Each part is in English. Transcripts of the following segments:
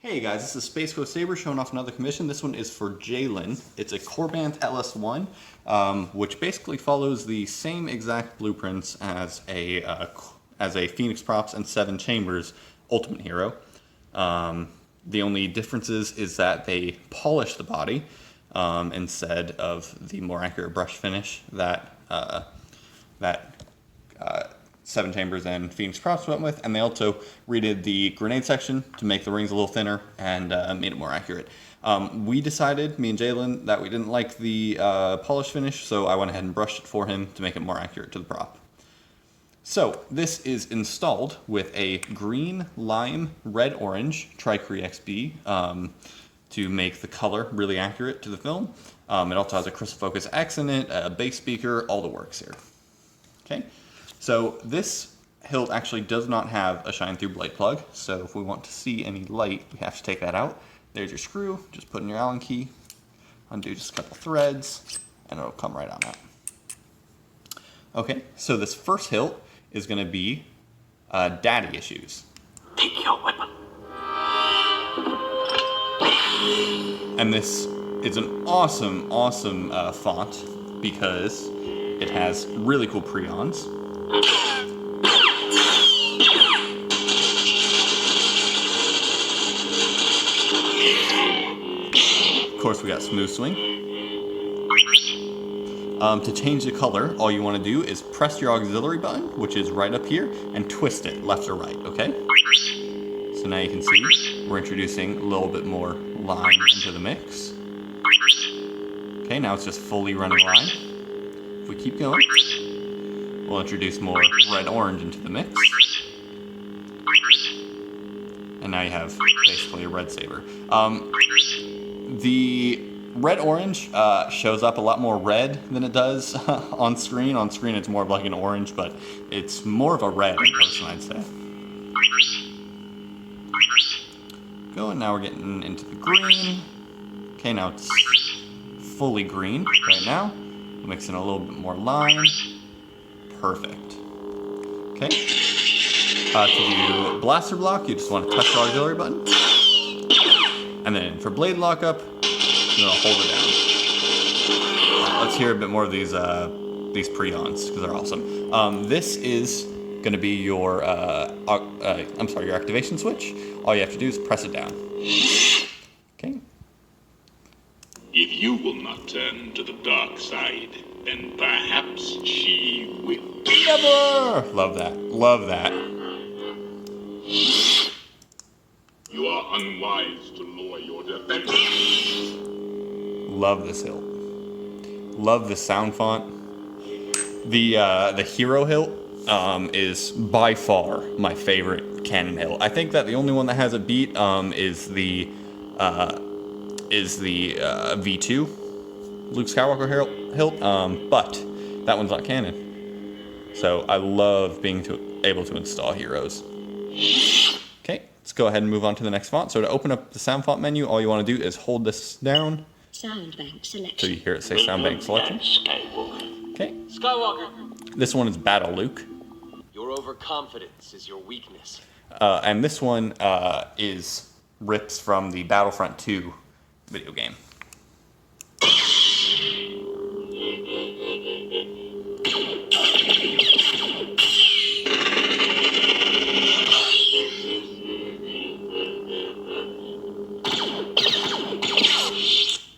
Hey guys, this is Space Coast Saber showing off another commission. This one is for Jalen. It's a Korbanth LS1, which basically follows the same exact blueprints as a Phoenix Props and 7 Chambers Ultimate Hero. The only differences is that they polish the body instead of the more accurate brush finish that 7 Chambers and Phoenix Props went with, and they also redid the grenade section to make the rings a little thinner and made it more accurate. We decided, me and Jalen, that we didn't like the polish finish, so I went ahead and brushed it for him to make it more accurate to the prop. So this is installed with a green, lime, red, orange Tri-Cree XB to make the color really accurate to the film. It also has a crystal focus X in it, a bass speaker, all the works here. Okay. So this hilt actually does not have a shine through blade plug, so if we want to see any light, we have to take that out. There's your screw, just put in your Allen key, undo just a couple threads, and it'll come right on out. Okay, so this first hilt is going to be daddy issues. Take your weapon. And this is an awesome font because it has really cool prions. Of course, we got smooth swing. To change the color, all you want to do is press your auxiliary button, which is right up here, and twist it left or right, okay? So now you can see we're introducing a little bit more line into the mix. Okay, now it's just fully running line. If we keep going, we'll introduce more red-orange into the mix. And now you have basically a red saber. The red-orange shows up a lot more red than it does on screen. On screen it's more of like an orange, but it's more of a red in person, I'd say. Go, and now we're getting into the green. Okay, now it's fully green right now. We'll mix in a little bit more lime. Perfect. Okay. To do blaster block, you just want to touch the auxiliary button. And then for blade lockup, you're going to hold it down. Let's hear a bit more of these prions, because they're awesome. This is going to be your, your activation switch. All you have to do is press it down. Okay. If you will not turn to the dark side, then perhaps she will. Never! Love that. Love that. You are unwise to lower your defense. Love this hilt. Love the sound font. The Hero hilt is by far my favorite canon hilt. I think that the only one that has a beat is the V2 Luke Skywalker hilt, but that one's not canon. So I love being able to install heroes. Okay, let's go ahead and move on to the next font. So to open up the sound font menu, all you want to do is hold this down. Sound bank selection. So you hear it say sound bank selection. Okay. Skywalker. This one is Battle Luke. Your overconfidence is your weakness. And this one is rips from the Battlefront 2 video game.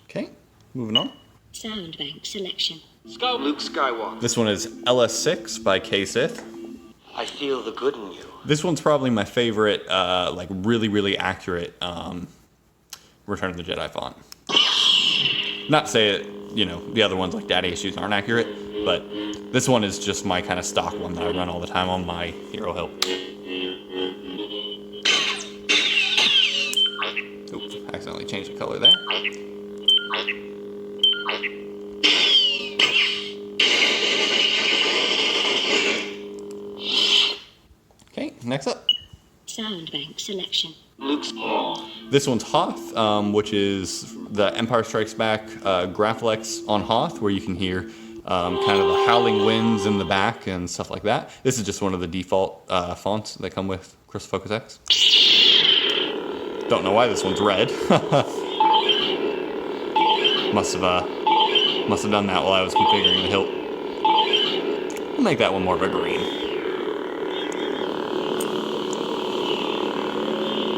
Okay, moving on. Sound bank selection. Luke Skywalker. This one is LS6 by K-Sith. I feel the good in you. This one's probably my favorite, like really accurate Return of the Jedi font. Not to say it, the other ones like Daddy Issues aren't accurate, but this one is just my kind of stock one that I run all the time on my Hero hilt. Oops, accidentally changed the color there. Okay, next up. Sound bank selection. Luke's This one's Hoth, which is the Empire Strikes Back Graphics on Hoth, where you can hear kind of the howling winds in the back and stuff like that. This is just one of the default fonts that come with Crystal Focus X. Don't know why this one's red. Must have done that while I was configuring the hilt. We'll make that one more of a green.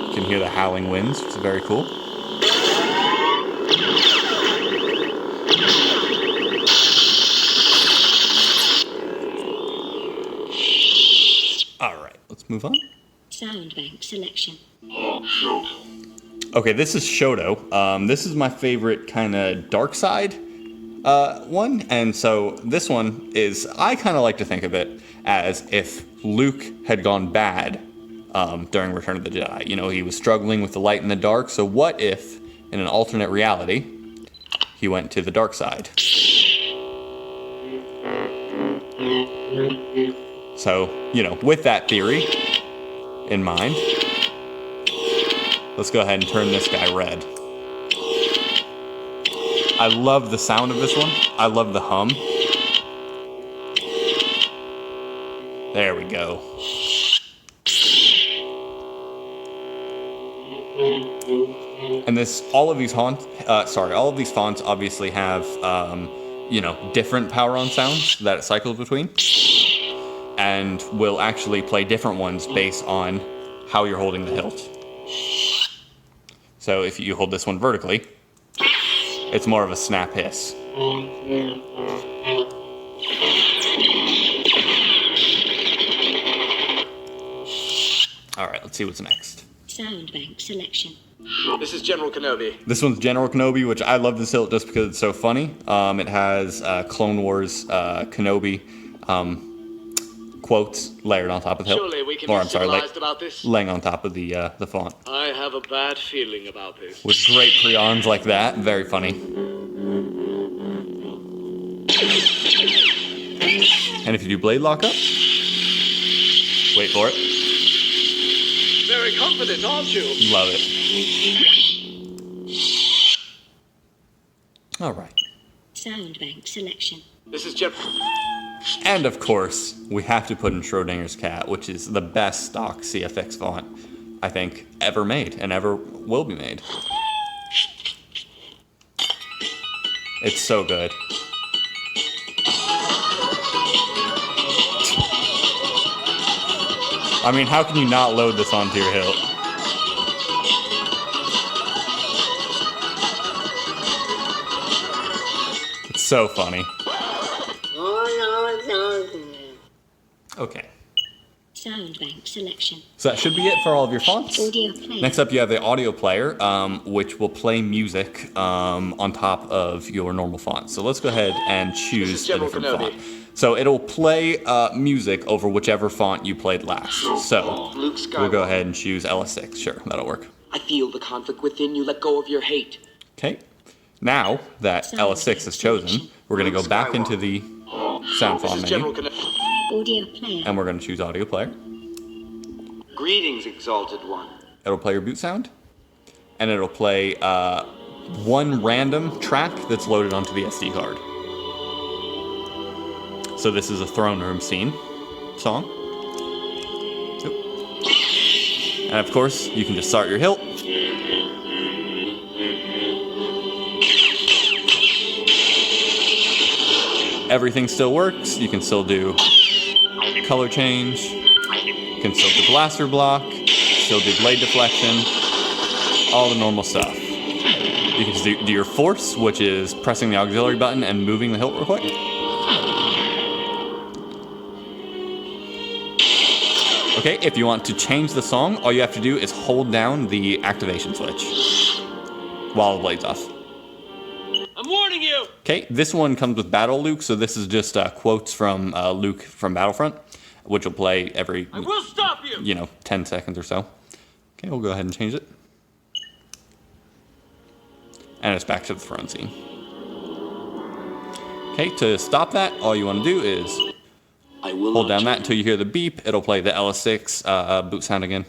You can hear the howling winds, which is very cool. Alright, let's move on. Sound bank selection. Okay, this is Shoto. This is my favorite kind of dark side one, and so this one is, I kind of like to think of it as if Luke had gone bad during Return of the Jedi. You know, he was struggling with the light and the dark, so what if, in an alternate reality, he went to the dark side? So, you know, with that theory in mind, let's go ahead and turn this guy red. I love the sound of this one. I love the hum. There we go. And all of these fonts obviously have, you know, different power on sounds that it cycles between, and will actually play different ones based on how you're holding the hilt. So if you hold this one vertically, it's more of a snap hiss. Alright, let's see what's next. Sound bank selection. This is General Kenobi. This one's General Kenobi, which I love this hilt just because it's so funny. It has Clone Wars Kenobi quotes layered on top of the hilt. Surely we can be civilized about this. Laying on top of the font. I have a bad feeling about this. With great prions like that, very funny. And if you do blade lock up, wait for it. Very confident, aren't you? Love it. All right. Sound bank selection. This is General. And of course, we have to put in Schrodinger's Cat, which is the best stock CFX font, I think, ever made and ever will be made. It's so good. I mean, how can you not load this onto your hilt? It's so funny. Okay. Sound bank selection. So that should be it for all of your fonts. Audio player. Next up, you have the audio player, which will play music on top of your normal font. So let's go ahead and choose a different font. So it'll play music over whichever font you played last. So we'll go ahead and choose LS6. Sure, that'll work. I feel the conflict within you. Let go of your hate. Okay. Now that LS6 is chosen, we're going to go back into the sound font menu, Audio player. and we're going to choose audio player. Greetings, Exalted One. It'll play your boot sound, and it'll play one random track that's loaded onto the SD card. So this is a throne room scene song. Yep. And of course, you can just start your hilt. Everything still works. You can still do color change. You can still do blaster block. Still do blade deflection. All the normal stuff. You can just do your force, which is pressing the auxiliary button and moving the hilt real quick. Okay, if you want to change the song, all you have to do is hold down the activation switch while the blade's off. I'm warning you! Okay, this one comes with Battle Luke, so this is just quotes from Luke from Battlefront, which will play every, I will stop you! 10 seconds or so. Okay, we'll go ahead and change it. And it's back to the throne scene. Okay, to stop that, all you want to do is hold down that until you hear the beep. It'll play the LS6 boot sound again.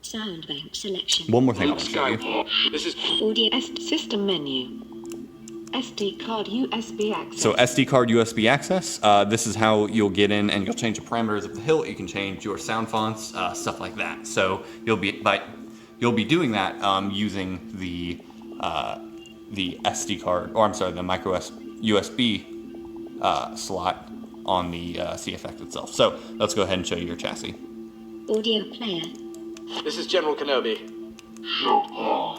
Sound bank selection. One more thing I want to show you. This is Audio. System menu. SD card USB access. So SD card USB access, this is how you'll get in and you'll change the parameters of the hilt. You can change your sound fonts, stuff like that. So you'll be You'll be doing that using the SD card, or I'm sorry, the micro USB slot on the CFX itself. So let's go ahead and show you your chassis. Audio player. This is General Kenobi. Go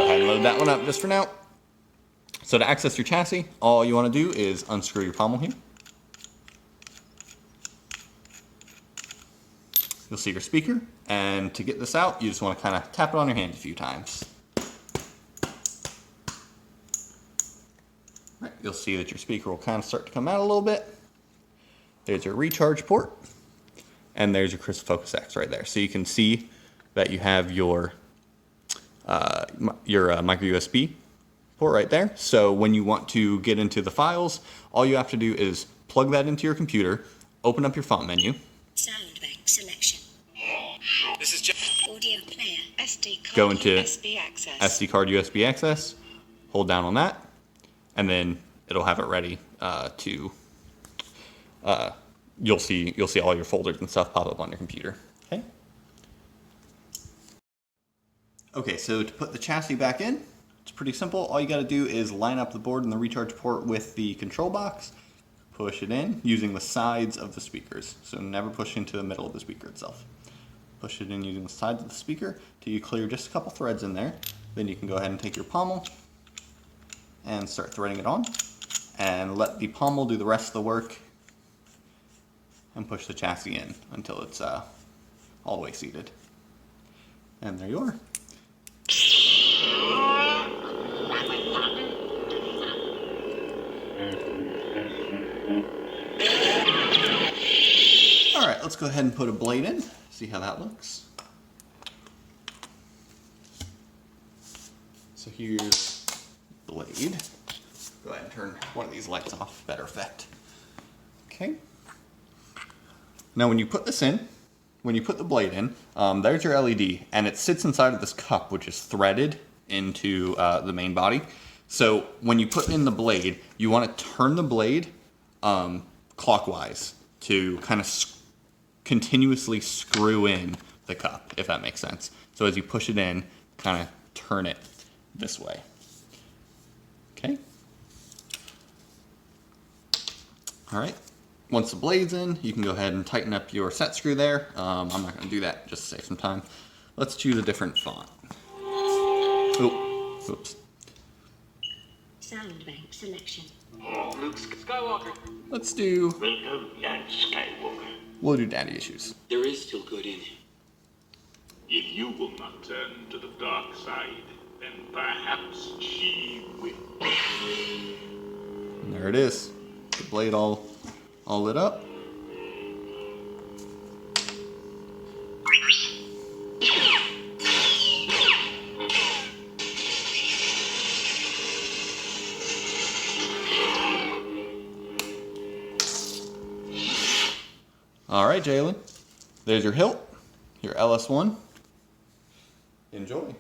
ahead and load that one up just for now. So to access your chassis, all you want to do is unscrew your pommel here. You'll see your speaker, and to get this out, you just want to kind of tap it on your hand a few times. Right, you'll see that your speaker will kind of start to come out a little bit. There's your recharge port, and there's your Crisp Focus X right there. So you can see that you have your micro USB port right there. So when you want to get into the files, all you have to do is plug that into your computer, open up your font menu. Sound bank selection. This is Audio player. SD card Go into USB access. SD card USB access, hold down on that, and then it'll have it ready you'll see all your folders and stuff pop up on your computer. Okay, so to put the chassis back in, it's pretty simple. All you got to do is line up the board and the recharge port with the control box, push it in using the sides of the speakers. So never push into the middle of the speaker itself. Push it in using the sides of the speaker till you clear just a couple threads in there. Then you can go ahead and take your pommel and start threading it on, and let the pommel do the rest of the work and push the chassis in until it's all the way seated. And there you are. All right, let's go ahead and put a blade in, see how that looks. So here's blade. Go ahead and turn one of these lights off, better effect. Okay. Now when you put this in, when you put the blade in, there's your LED, and it sits inside of this cup, which is threaded into the main body. So when you put in the blade, you want to turn the blade clockwise to kind of continuously screw in the cup, if that makes sense. So as you push it in, kind of turn it this way. Okay. All right. Once the blade's in, you can go ahead and tighten up your set screw there. I'm not going to do that, just to save some time. Let's choose a different font. Oh, oops. Sound bank selection. Luke Skywalker. Let's do, Welcome, young Skywalker. we'll do Daddy Issues. There is still good in him. If you will not turn to the dark side, then perhaps she will. And there it is. The blade all lit up. All right, Jalen. There's your hilt, your LS1. Enjoy.